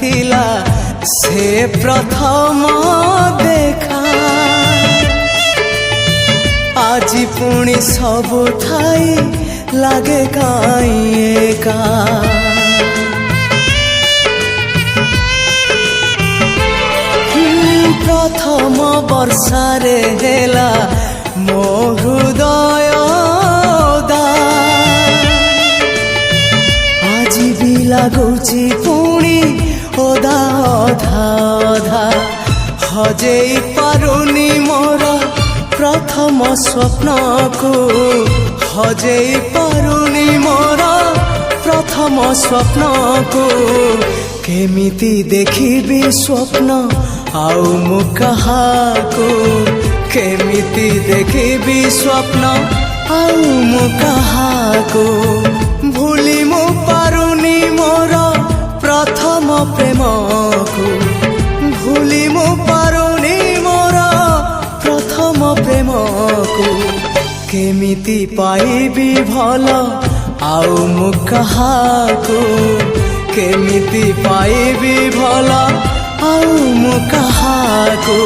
थिला से प्रथम देखा आज पुणी सबु ठाई लागे काई एका प्रथम वर्षारे हेला मो हृदय आज भी लगुची पुणी ओदा अधा अधा हजेई पारुनी मोर प्रथम स्वप्न को हजेई पारुनी मोर प्रथम स्वप्न को केमिति देखिबी स्वप्न आउ मु कहाको केमिति देखिबी स्वप्न आउ मु कहाको भूली मु पारुनी मोर प्रथम प्रेम को भूली मु पारुनी मोर प्रथम प्रेम को केमिति पाइबी भल आउ मु कहाको केमिति पाइबी भल आउ मु कहाको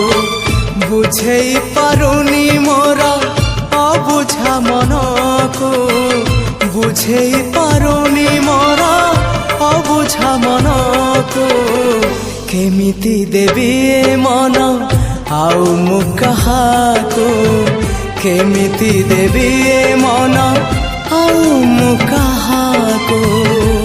बुझेई पारुनी मोर अबुझा मन को बुझेई पारुनी मोर अबुझा मन को केमिति देबी ए मन आउ मु कहाको केमिति देबी ए मन आउ मु कहाको।